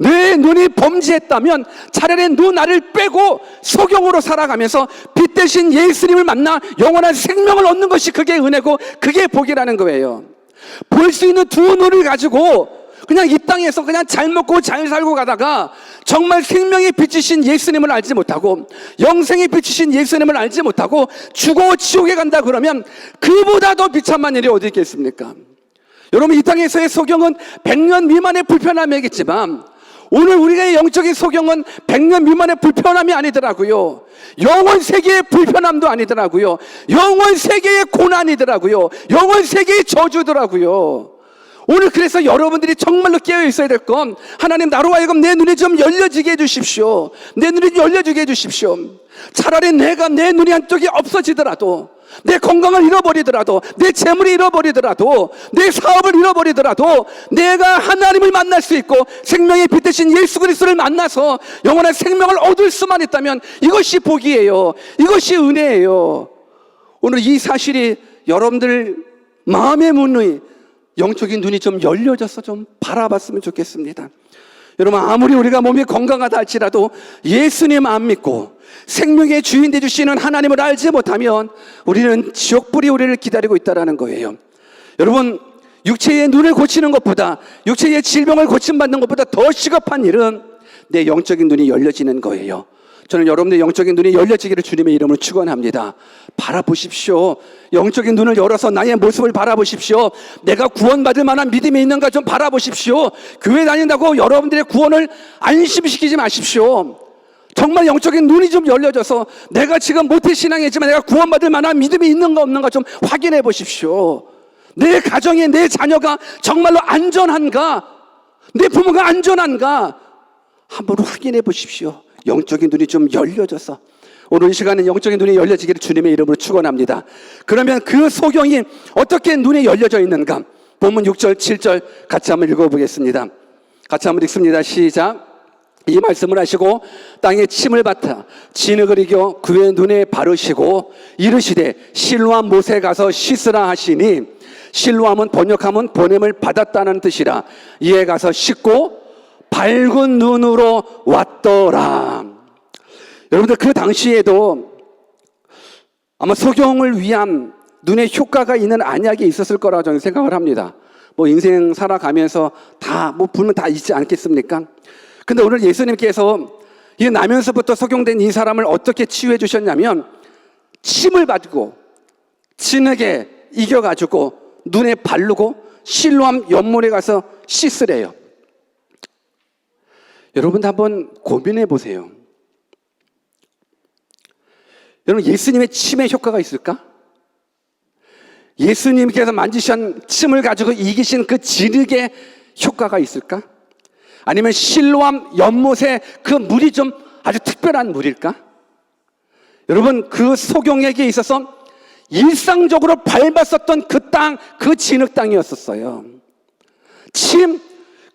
내 눈이 범죄했다면 차라리 눈알을 빼고 소경으로 살아가면서 빛 대신 예수님을 만나 영원한 생명을 얻는 것이 그게 은혜고 그게 복이라는 거예요. 볼 수 있는 두 눈을 가지고 그냥 이 땅에서 그냥 잘 먹고 잘 살고 가다가 정말 생명의 빛이신 예수님을 알지 못하고 영생의 빛이신 예수님을 알지 못하고 죽어 지옥에 간다 그러면 그보다 더 비참한 일이 어디 있겠습니까? 여러분, 이 땅에서의 소경은 100년 미만의 불편함이겠지만 오늘 우리의 영적인 소경은 100년 미만의 불편함이 아니더라고요. 영원 세계의 불편함도 아니더라고요. 영원 세계의 고난이더라고요. 영원 세계의 저주더라고요. 오늘 그래서 여러분들이 정말로 깨어 있어야 될 건 하나님, 나로 하여금 내 눈이 좀 열려지게 해주십시오. 내 눈이 열려지게 해주십시오. 차라리 내 눈이 한쪽이 없어지더라도, 내 건강을 잃어버리더라도, 내 재물을 잃어버리더라도, 내 사업을 잃어버리더라도 내가 하나님을 만날 수 있고 생명의 빛 대신 예수 그리스도를 만나서 영원한 생명을 얻을 수만 있다면 이것이 복이에요. 이것이 은혜예요. 오늘 이 사실이 여러분들 마음의 문의, 영적인 눈이 좀 열려져서 좀 바라봤으면 좋겠습니다. 여러분, 아무리 우리가 몸이 건강하다 할지라도 예수님 안 믿고 생명의 주인 되주시는 하나님을 알지 못하면 우리는 지옥불이 우리를 기다리고 있다는 거예요. 여러분, 육체의 눈을 고치는 것보다, 육체의 질병을 고침받는 것보다 더 시급한 일은 내 영적인 눈이 열려지는 거예요. 저는 여러분의 영적인 눈이 열려지기를 주님의 이름으로 축원합니다. 바라보십시오. 영적인 눈을 열어서 나의 모습을 바라보십시오. 내가 구원받을 만한 믿음이 있는가 좀 바라보십시오. 교회 다닌다고 여러분들의 구원을 안심시키지 마십시오. 정말 영적인 눈이 좀 열려져서 내가 지금 모태신앙이지만 내가 구원받을 만한 믿음이 있는가 없는가 좀 확인해 보십시오. 내 가정에 내 자녀가 정말로 안전한가, 내 부모가 안전한가 한번 확인해 보십시오. 영적인 눈이 좀 열려져서 오늘 이 시간은 영적인 눈이 열려지기를 주님의 이름으로 축원합니다. 그러면 그 소경이 어떻게 눈이 열려져 있는가? 본문 6절 7절 같이 한번 읽어보겠습니다. 같이 한번 읽습니다. 시작. 이 말씀을 하시고 땅에 침을 뱉어 진흙을 이겨 그의 눈에 바르시고 이르시되 실로암 못에 가서 씻으라 하시니, 실로암은 번역하면 보냄을 받았다는 뜻이라. 이에 가서 씻고 밝은 눈으로 왔더라. 여러분들, 그 당시에도 아마 소경을 위한 눈에 효과가 있는 안약이 있었을 거라고 저는 생각을 합니다. 뭐 인생 살아가면서 다 뭐 불면 다 있지 않겠습니까? 근데 오늘 예수님께서 이 나면서부터 소경된 이 사람을 어떻게 치유해 주셨냐면 침을 받고 진흙에 이겨가지고 눈에 바르고 실로암 연못에 가서 씻으래요. 여러분도 한번 고민해 보세요. 여러분, 예수님의 침에 효과가 있을까? 예수님께서 만지신 침을 가지고 이기신 그 진흙에 효과가 있을까? 아니면 실로암 연못의 그 물이 좀 아주 특별한 물일까? 여러분, 그 소경에게 있어서 일상적으로 밟았었던 그 땅, 그 진흙 땅이었었어요.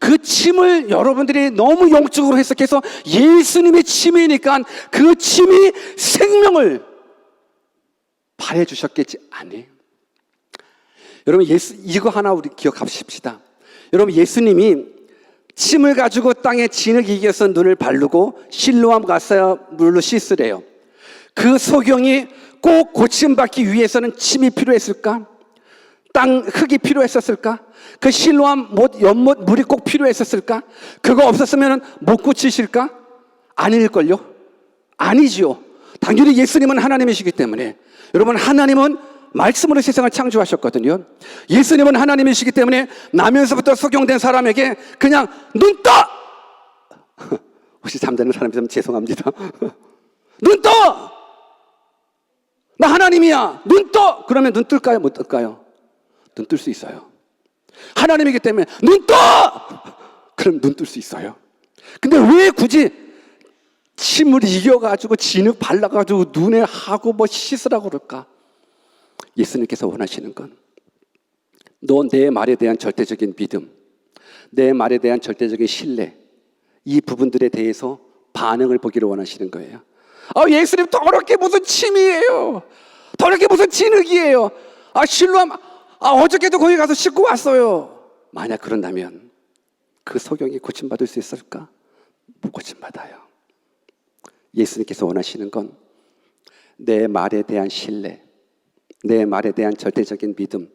그 침을 여러분들이 너무 영적으로 해석해서 예수님의 침이니까 그 침이 생명을 발해 주셨겠지 아니에요. 여러분, 이거 하나 우리 기억하십시다. 여러분, 예수님이 침을 가지고 땅에 진흙 이겨서 눈을 바르고 실로암 가서 물로 씻으래요. 그 소경이 꼭 고침받기 위해서는 침이 필요했을까? 땅 흙이 필요했었을까? 그 실로암 못 연못 물이 꼭 필요했었을까? 그거 없었으면 못 고치실까? 아닐걸요? 아니지요. 당연히 예수님은 하나님이시기 때문에. 여러분, 하나님은 말씀으로 세상을 창조하셨거든요. 예수님은 하나님이시기 때문에 나면서부터 속용된 사람에게 그냥 눈 떠! 혹시 잠자는 사람이라면 죄송합니다. 눈 떠! 나 하나님이야. 눈 떠! 그러면 눈 뜰까요? 못 뜰까요? 눈 뜰 수 있어요. 하나님이기 때문에 눈 떠! 그럼 눈 뜰 수 있어요. 근데 왜 굳이 침을 이겨가지고 진흙 발라가지고 눈에 하고 뭐 씻으라고 그럴까? 예수님께서 원하시는 건 너 내 말에 대한 절대적인 믿음, 내 말에 대한 절대적인 신뢰, 이 부분들에 대해서 반응을 보기를 원하시는 거예요. 예수님 더럽게 무슨 침이에요. 더럽게 무슨 진흙이에요. 실로암 어저께도 거기 가서 씻고 왔어요. 만약 그런다면 그 소경이 고침받을 수 있을까? 못 고침받아요. 예수님께서 원하시는 건 내 말에 대한 신뢰, 내 말에 대한 절대적인 믿음.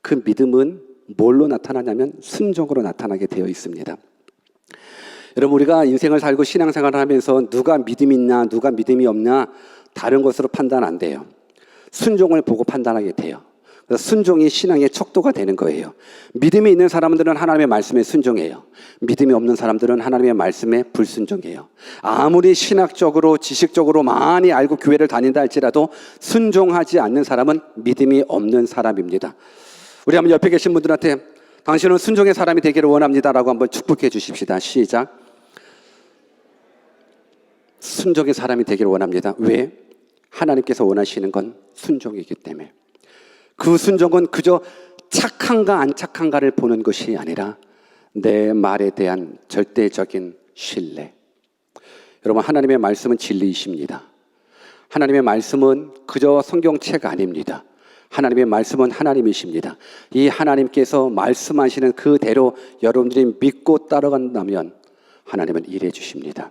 그 믿음은 뭘로 나타나냐면 순종으로 나타나게 되어 있습니다. 여러분, 우리가 인생을 살고 신앙생활을 하면서 누가 믿음이 있나 누가 믿음이 없나 다른 것으로 판단 안 돼요. 순종을 보고 판단하게 돼요. 그래서 순종이 신앙의 척도가 되는 거예요. 믿음이 있는 사람들은 하나님의 말씀에 순종해요. 믿음이 없는 사람들은 하나님의 말씀에 불순종해요. 아무리 신학적으로 지식적으로 많이 알고 교회를 다닌다 할지라도 순종하지 않는 사람은 믿음이 없는 사람입니다. 우리 한번 옆에 계신 분들한테 당신은 순종의 사람이 되기를 원합니다라고 한번 축복해 주십시다. 시작. 순종의 사람이 되기를 원합니다. 왜? 하나님께서 원하시는 건 순종이기 때문에. 그 순종은 그저 착한가 안 착한가를 보는 것이 아니라 내 말에 대한 절대적인 신뢰. 여러분, 하나님의 말씀은 진리이십니다. 하나님의 말씀은 그저 성경책 아닙니다. 하나님의 말씀은 하나님이십니다. 이 하나님께서 말씀하시는 그대로 여러분들이 믿고 따라간다면 하나님은 일해 주십니다.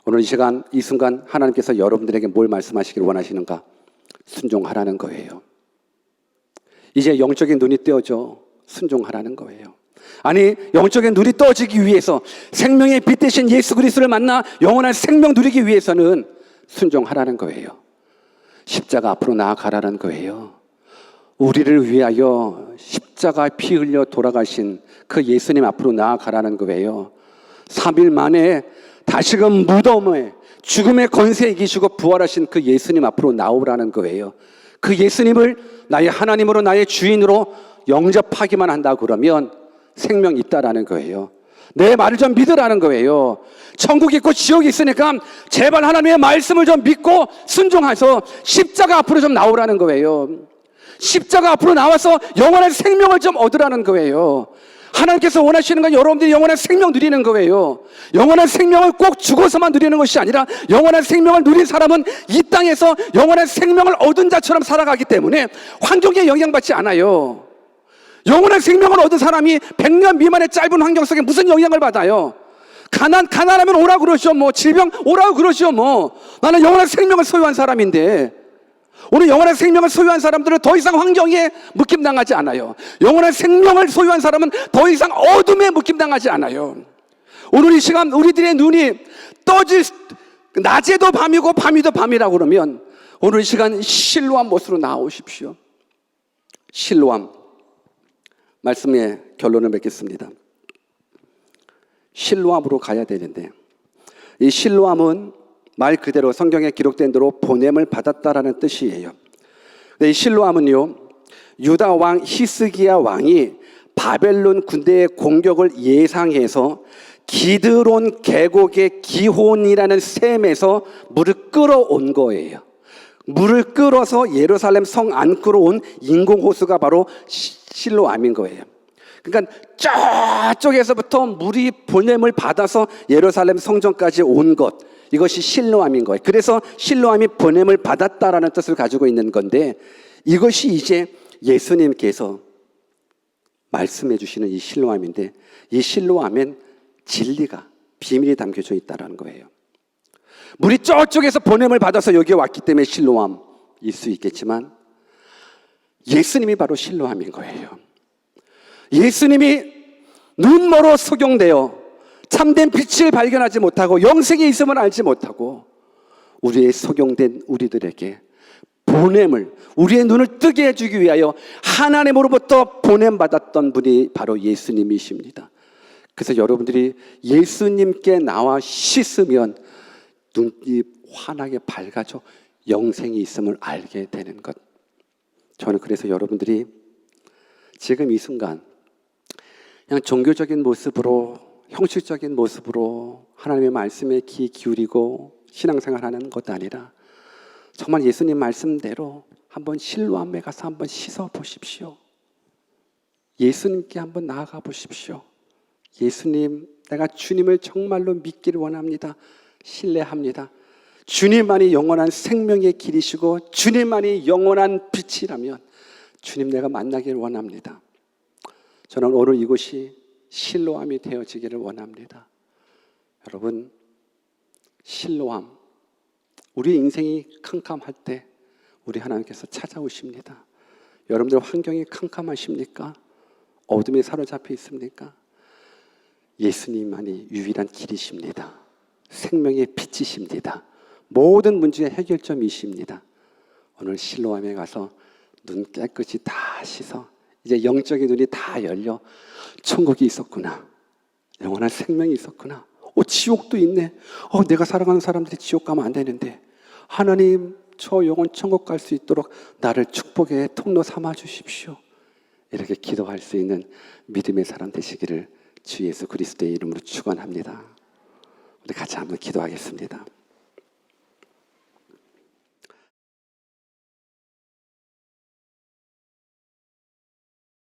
오늘 이 시간, 이 순간 하나님께서 여러분들에게 뭘 말씀하시길 원하시는가? 순종하라는 거예요. 이제 영적인 눈이 떼어져 순종하라는 거예요. 아니, 영적인 눈이 떠지기 위해서 생명의 빛 대신 예수 그리스도를 만나 영원한 생명 누리기 위해서는 순종하라는 거예요. 십자가 앞으로 나아가라는 거예요. 우리를 위하여 십자가 피 흘려 돌아가신 그 예수님 앞으로 나아가라는 거예요. 3일 만에 다시금 무덤에 죽음의 권세 이기시고 부활하신 그 예수님 앞으로 나오라는 거예요. 그 예수님을 나의 하나님으로 나의 주인으로 영접하기만 한다 그러면 생명이 있다라는 거예요. 내 말을 좀 믿으라는 거예요. 천국이 있고 지옥이 있으니까 제발 하나님의 말씀을 좀 믿고 순종해서 십자가 앞으로 좀 나오라는 거예요. 십자가 앞으로 나와서 영원한 생명을 좀 얻으라는 거예요. 하나님께서 원하시는 건 여러분들이 영원한 생명 누리는 거예요. 영원한 생명을 꼭 죽어서만 누리는 것이 아니라 영원한 생명을 누린 사람은 이 땅에서 영원한 생명을 얻은 자처럼 살아가기 때문에 환경에 영향받지 않아요. 영원한 생명을 얻은 사람이 100년 미만의 짧은 환경 속에 무슨 영향을 받아요? 가난하면 오라고 그러시오. 질병 오라고 그러시오. 나는 영원한 생명을 소유한 사람인데, 오늘 영원한 생명을 소유한 사람들은 더 이상 환경에 묶임당하지 않아요. 영원한 생명을 소유한 사람은 더 이상 어둠에 묶임당하지 않아요. 오늘 이 시간 우리들의 눈이 떠질, 낮에도 밤이고 밤이도 밤이라고 그러면 오늘 이 시간 실로암 못으로 나오십시오. 실로암. 말씀의 결론을 맺겠습니다. 실로암으로 가야 되는데, 이 실로암은 말 그대로 성경에 기록된 대로 보냄을 받았다라는 뜻이에요. 이 실로암은요, 유다 왕 히스기야 왕이 바벨론 군대의 공격을 예상해서 기드론 계곡의 기혼이라는 샘에서 물을 끌어온 거예요. 물을 끌어서 예루살렘 성 안으로 온 인공호수가 바로 실로암인 거예요. 그러니까 저쪽에서부터 물이 보냄을 받아서 예루살렘 성전까지 온 것, 이것이 실로암인 거예요. 그래서 실로암이 보냄을 받았다라는 뜻을 가지고 있는 건데, 이것이 이제 예수님께서 말씀해 주시는 이 실로암인데, 이 실로암엔 진리가, 비밀이 담겨져 있다는 거예요. 물이 저쪽에서 보냄을 받아서 여기에 왔기 때문에 실로암, 실로암일 수 있겠지만 예수님이 바로 실로암인 거예요. 예수님이 눈멀어 소경되어 참된 빛을 발견하지 못하고 영생이 있음을 알지 못하고 우리의 소경된 우리들에게 보냄을, 우리의 눈을 뜨게 해주기 위하여 하나님으로부터 보냄받았던 분이 바로 예수님이십니다. 그래서 여러분들이 예수님께 나와 씻으면 눈이 환하게 밝아져 영생이 있음을 알게 되는 것. 저는 그래서 여러분들이 지금 이 순간 그냥 종교적인 모습으로, 형식적인 모습으로 하나님의 말씀에 귀 기울이고 신앙생활하는 것도 아니라 정말 예수님 말씀대로 한번 실로암에 가서 한번 씻어 보십시오. 예수님께 한번 나아가 보십시오. 예수님, 내가 주님을 정말로 믿기를 원합니다. 신뢰합니다. 주님만이 영원한 생명의 길이시고 주님만이 영원한 빛이라면 주님, 내가 만나기를 원합니다. 저는 오늘 이곳이 실로암이 되어지기를 원합니다. 여러분, 실로암, 우리 인생이 캄캄할 때 우리 하나님께서 찾아오십니다. 여러분들 환경이 캄캄하십니까? 어둠에 사로잡혀 있습니까? 예수님만이 유일한 길이십니다. 생명의 빛이십니다. 모든 문제의 해결점이십니다. 오늘 실로암에 가서 눈 깨끗이 다 씻어 이제 영적인 눈이 다 열려 천국이 있었구나, 영원한 생명이 있었구나, 지옥도 있네, 내가 사랑하는 사람들이 지옥 가면 안 되는데 하나님, 저 영혼 천국 갈 수 있도록 나를 축복의 통로 삼아 주십시오. 이렇게 기도할 수 있는 믿음의 사람 되시기를 주 예수 그리스도의 이름으로 축원합니다. 우리 같이 한번 기도하겠습니다.